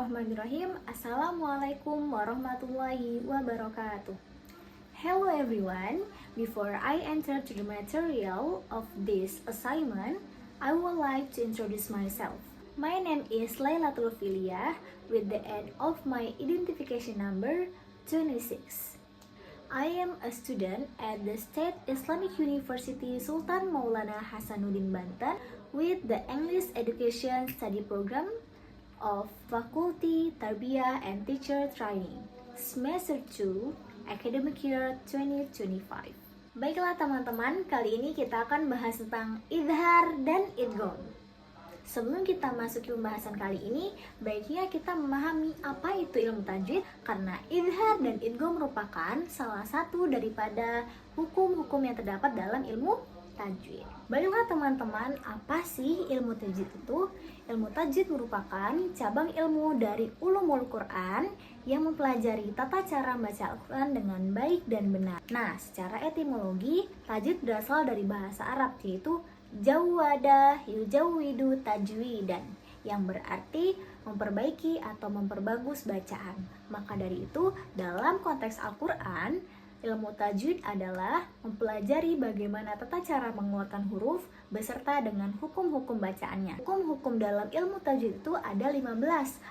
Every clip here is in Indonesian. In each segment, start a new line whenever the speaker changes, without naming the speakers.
Bismillahirrahmanirrahim. Assalamualaikum warahmatullahi wabarakatuh. Hello everyone. Before I enter to the material of this assignment, I would like to introduce myself. My name is Lailatul Filia with the end of my identification number 26. I am a student at the State Islamic University Sultan Maulana Hasanuddin Banten with the English Education Study Program of Faculty Tarbiyah and Teacher Training, Semester 2, Academic Year 2025. Baiklah teman-teman, kali ini kita akan bahas tentang idhar dan idgham. Sebelum kita masuk ke pembahasan kali ini, baiknya kita memahami apa itu ilmu tajwid, karena idhar dan idgham merupakan salah satu daripada hukum-hukum yang terdapat dalam ilmu tajwid. Baiklah teman-teman, apa sih ilmu tajwid itu? Ilmu tajwid merupakan cabang ilmu dari ulumul Quran yang mempelajari tata cara membaca Al-Quran dengan baik dan benar. Nah, secara etimologi, tajwid berasal dari bahasa Arab, yaitu jawwada yujawwidu tajwidan, yang berarti memperbaiki atau memperbagus bacaan. Maka dari itu, dalam konteks Al-Quran, ilmu tajwid adalah mempelajari bagaimana tata cara mengeluarkan huruf beserta dengan hukum-hukum bacaannya. Hukum-hukum dalam ilmu tajwid itu ada 15,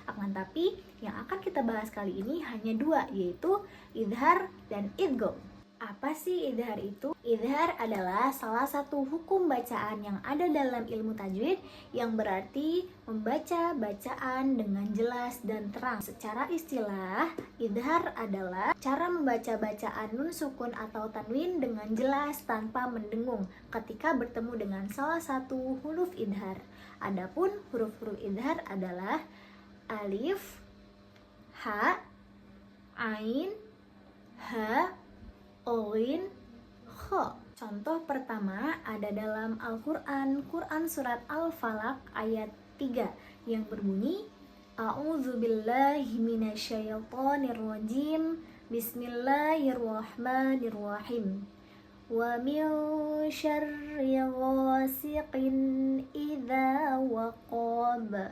akan tapi yang akan kita bahas kali ini hanya 2, yaitu idhar dan idgham. Apa sih idhar itu? Idhar adalah salah satu hukum bacaan yang ada dalam ilmu tajwid yang berarti membaca bacaan dengan jelas dan terang. Secara istilah, idhar adalah cara membaca bacaan nun sukun atau tanwin dengan jelas tanpa mendengung ketika bertemu dengan salah satu huruf idhar. Adapun huruf-huruf idhar adalah alif, ha, ain, ha, Oin, kho. Contoh pertama ada dalam Al-Quran, Quran Surat Al-Falaq ayat 3 yang berbunyi A'udzubillahi minasyaitonirrajim, Bismillahirrahmanirrahim. Wa min syarri ghasiqin idza waqab.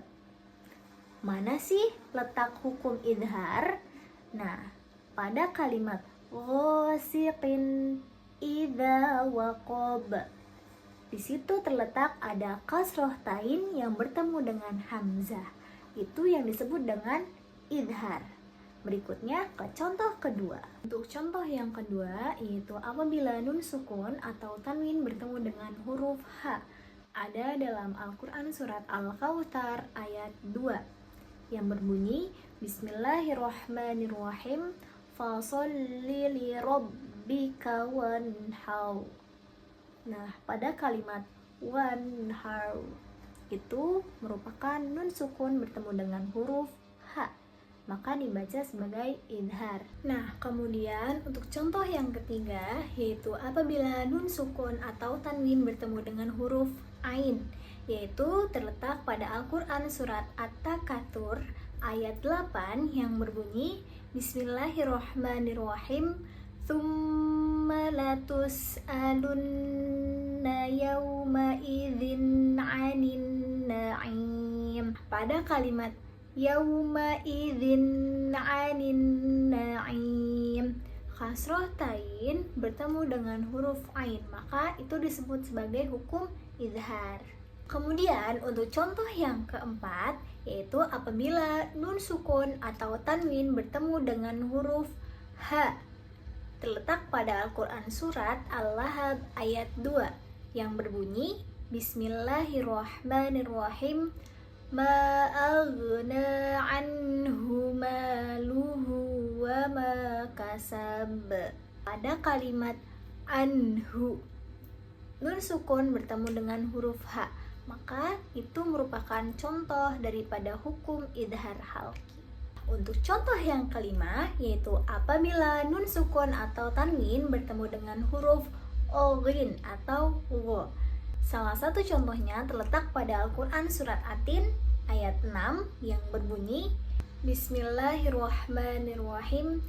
Mana sih letak hukum idhar? Nah, pada kalimat ghasiqin idza waqab, di situ terletak ada kasroh tain yang bertemu dengan hamzah. Itu yang disebut dengan idhar. Berikutnya ke contoh kedua. Untuk contoh yang kedua yaitu apabila nun sukun atau tanwin bertemu dengan huruf ha. Ada dalam Al-Quran Surat Al-Kautsar ayat 2 yang berbunyi Bismillahirrahmanirrahim, fasolli li rabbika wanhar. Nah, pada kalimat wanhar itu merupakan nun sukun bertemu dengan huruf ha, maka dibaca sebagai idhar. Nah, kemudian untuk contoh yang ketiga yaitu apabila nun sukun atau tanwin bertemu dengan huruf ain, yaitu terletak pada Al-Quran Surat At-Takatsur ayat 8 yang berbunyi Bismillahirrahmanirrahim, Tsumma latus'alunna yawma idzin 'anin na'im. Pada kalimat yawma idzin 'anin na'im, kasroh tain bertemu dengan huruf ain, maka itu disebut sebagai hukum idhar. Kemudian untuk contoh yang keempat yaitu apabila nun sukun atau tanwin bertemu dengan huruf ha, terletak pada Al-Quran Surat Al-Lahab ayat 2 yang berbunyi Bismillahirrahmanirrahim, ma aghna anhu maluhu wa ma kasab. Pada kalimat anhu, nun sukun bertemu dengan huruf ha, maka itu merupakan contoh daripada hukum idhar halki. Untuk contoh yang kelima yaitu apabila nun sukun atau tanwin bertemu dengan huruf oghin atau wo. Salah satu contohnya terletak pada Al-Quran Surat Atin ayat 6 yang berbunyi Bismillahirrahmanirrahim,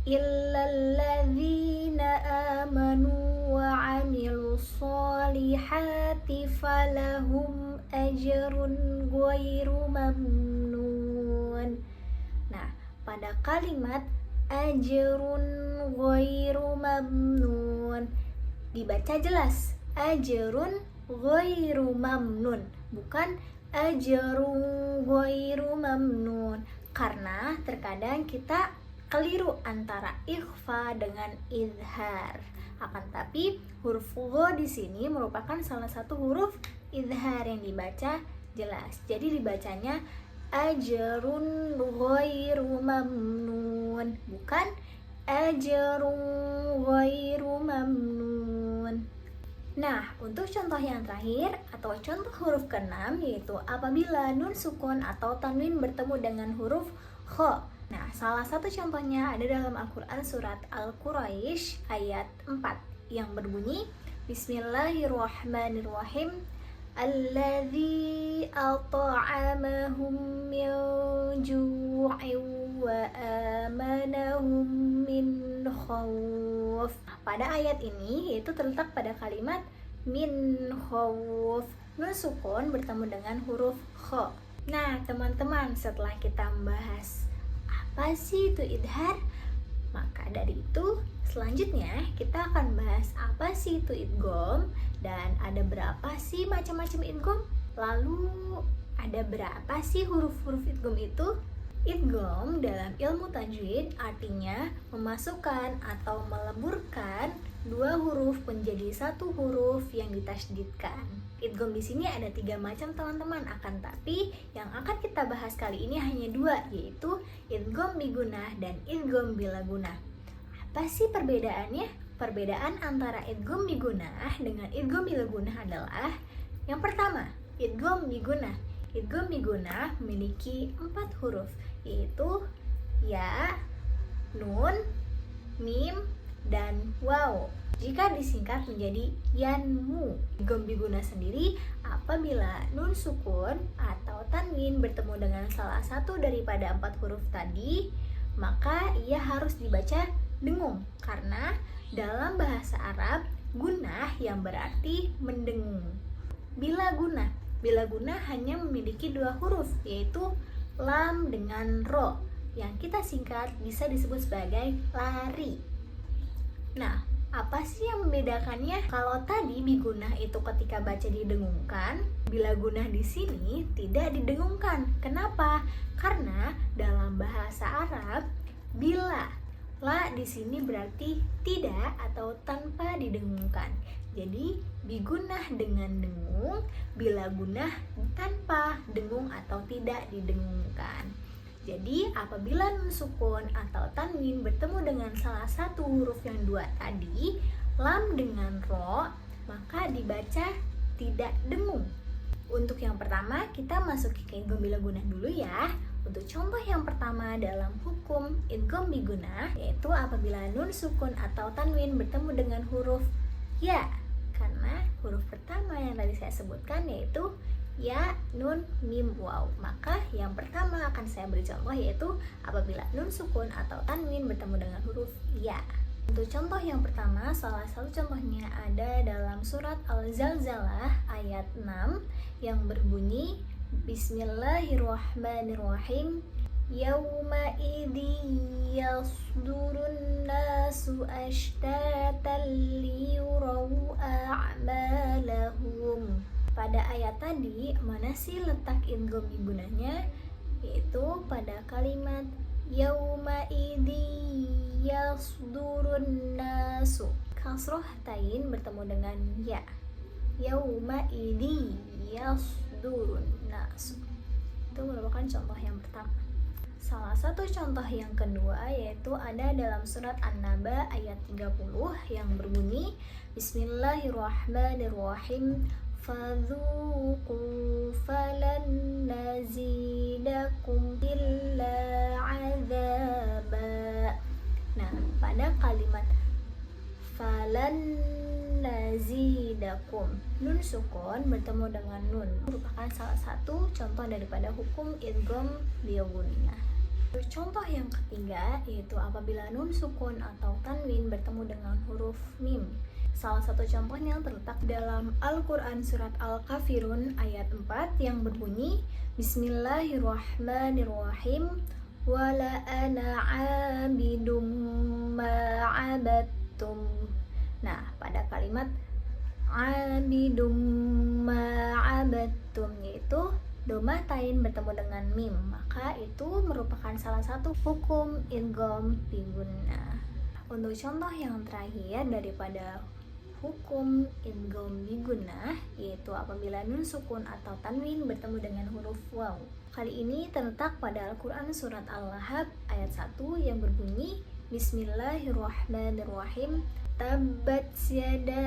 illalladzina amanu wa 'amilus solihati falahum ajrun ghairu mamnun. pada kalimat ajrun ghairu mamnun. Dibaca jelas, ajrun ghairu mamnun, bukan ajrun ghairu mamnun. Karena terkadang kita keliru antara ikhfa dengan izhar. Akan tapi huruf gho di sini merupakan salah satu huruf izhar yang dibaca jelas. Jadi dibacanya ajrun ghairu mamnun, bukan ajrun ghairu mamnun. Nah, untuk contoh yang terakhir atau contoh huruf ke-6 yaitu apabila nun sukun atau tanwin bertemu dengan huruf kha. Nah, salah satu contohnya ada dalam Al-Quran surat Al-Quraisy ayat 4 yang berbunyi Bismillahirrahmanirrahim Alladzi at'amahum min ju'in wa amanahum min khawf. Pada ayat ini yaitu terletak pada kalimat min khawf. Nun sukun bertemu dengan huruf kha. Nah, teman-teman, setelah kita membahas apa sih itu idhar, maka dari itu selanjutnya kita akan bahas apa sih itu idgham dan ada berapa sih macam-macam idgham. Lalu ada berapa sih huruf-huruf idgham itu? Idgham dalam ilmu tajwid artinya memasukkan atau meleburkan dua huruf menjadi satu huruf yang ditasydidkan. Idgham di sini ada 3 macam teman-teman, akan tapi yang akan kita bahas kali ini hanya 2, yaitu idgham bigunah dan idgham bila gunah. Apa sih perbedaannya? Perbedaan antara idgham bigunah dengan idgham bila gunah adalah yang pertama, idgham bigunah. Idgham bigunah memiliki 4 huruf, yaitu ya, nun, mim, dan waw. Jika disingkat menjadi yanmu. Idgham bigunah sendiri apabila nun sukun atau tanwin bertemu dengan salah satu daripada 4 huruf tadi, maka ia harus dibaca dengung, karena dalam bahasa Arab gunah yang berarti mendengung. Bila gunah hanya memiliki 2 huruf, yaitu lam dengan ro, yang kita singkat bisa disebut sebagai lari. Nah, apa sih yang membedakannya? Kalau tadi bigunah itu ketika baca didengungkan, bila gunah di sini tidak didengungkan. Kenapa? Karena dalam bahasa Arab bila la di sini berarti tidak atau tanpa didengungkan. Jadi bigunah dengan dengung, bila gunah tanpa dengung atau tidak didengungkan. Jadi apabila nun sukun atau tanwin bertemu dengan salah satu huruf yang 2 tadi, lam dengan ro, maka dibaca tidak dengung. Untuk yang pertama kita masuk ke idgham bila gunah dulu ya. Untuk contoh yang pertama dalam hukum idgham bigunah yaitu apabila nun sukun atau tanwin bertemu dengan huruf ya. Karena huruf pertama yang tadi saya sebutkan yaitu ya, nun, mim, waw. Maka yang pertama akan saya beri contoh yaitu apabila nun sukun atau tanwin bertemu dengan huruf ya. Untuk contoh yang pertama, salah satu contohnya ada dalam surat Al-Zalzalah ayat 6 yang berbunyi Bismillahirrahmanirrahim Yauma idzi yasdurun nasu ashtatan liyuraw a'malahum. Pada ayat tadi, mana sih letak idgham bigunahnya? Yaitu pada kalimat yauma idzi yasdurun nasu. Kasroh tain bertemu dengan ya. Yauma idzi yasdurun nasu. Itu merupakan contoh yang pertama. Salah satu contoh yang kedua yaitu ada dalam surat An-Naba ayat 30 yang berbunyi Bismillahirrahmanirrahim Fadzuqu falan nazidakum illa azaba. Nah, pada kalimat falan nazidakum, nun sukun bertemu dengan nun merupakan salah satu contoh daripada hukum idgham bigunah. Contoh yang ketiga yaitu apabila nun sukun atau tanwin bertemu dengan huruf mim. Salah satu contohnya terletak dalam Al-Quran surat Al-Kafirun ayat 4 yang berbunyi Bismillahirrahmanirrahim wala ana 'abidum ma 'abadtum. Nah, pada kalimat 'abidum ma 'abadtum yaitu domah tain bertemu dengan mim, maka itu merupakan salah satu hukum idgham bi gunnah. Untuk contoh yang terakhir daripada hukum idgham bi gunnah yaitu apabila nun sukun atau tanwin bertemu dengan huruf waw. Kali ini terletak pada Al-Quran surat Al-Lahab ayat 1 yang berbunyi Bismillahirrahmanirrahim. Tabbat yada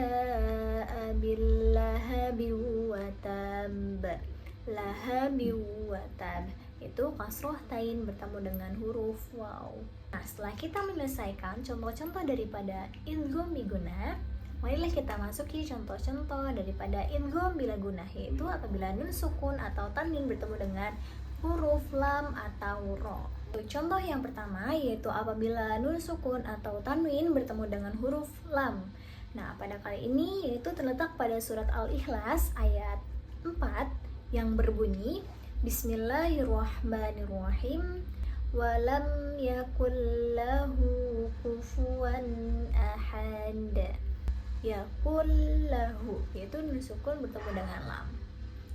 abil lahabi wa tab. Lahabi wa tab. Itu kasroh tain bertemu dengan huruf waw. Nah, setelah kita menyelesaikan contoh-contoh daripada idgham bi gunnah, marilah kita masuki contoh-contoh daripada idgham bila gunnah, yaitu apabila nun sukun atau tanwin bertemu dengan huruf lam atau ro. Contoh yang pertama yaitu apabila nun sukun atau tanwin bertemu dengan huruf lam. Nah, pada kali ini yaitu terletak pada surat Al-Ikhlas ayat 4 yang berbunyi Bismillahirrahmanirrahim. Walam yakul lahu kufuwan ahad. Yakul lahu yaitu nun sukun bertemu dengan lam.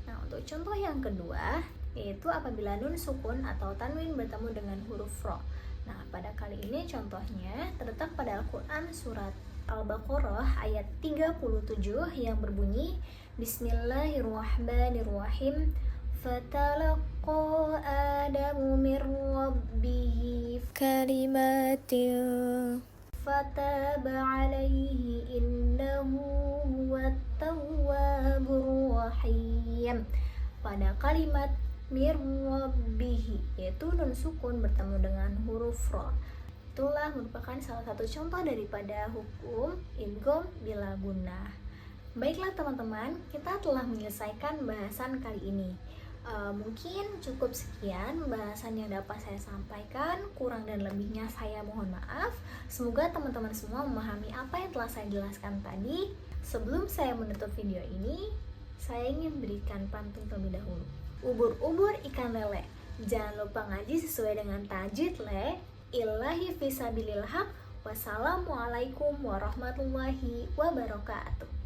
Nah, untuk contoh yang kedua yaitu apabila nun sukun atau tanwin bertemu dengan huruf ro. Nah, pada kali ini contohnya terletak pada Al-Quran surat Al-Baqarah ayat 37 yang berbunyi Bismillahirrahmanirrahim. Fatalaqa Adamu mir rabbihi kalimatin fataba alaihi innahu huwat tawwabur rahim. Pada kalimat mir rabbihi yaitu nun sukun bertemu dengan huruf ro. Itulah merupakan salah satu contoh daripada hukum idgham bila gunnah. Baiklah teman-teman, kita telah menyelesaikan bahasan kali ini. Mungkin cukup sekian bahasan yang dapat saya sampaikan. Kurang dan lebihnya saya mohon maaf. Semoga teman-teman semua memahami apa yang telah saya jelaskan tadi. Sebelum saya menutup video ini, saya ingin berikan pantun terlebih dahulu. Ubur-ubur ikan lele, jangan lupa ngaji sesuai dengan tajwid le. Illahi fisabilil haq. Wassalamualaikum warahmatullahi wabarakatuh.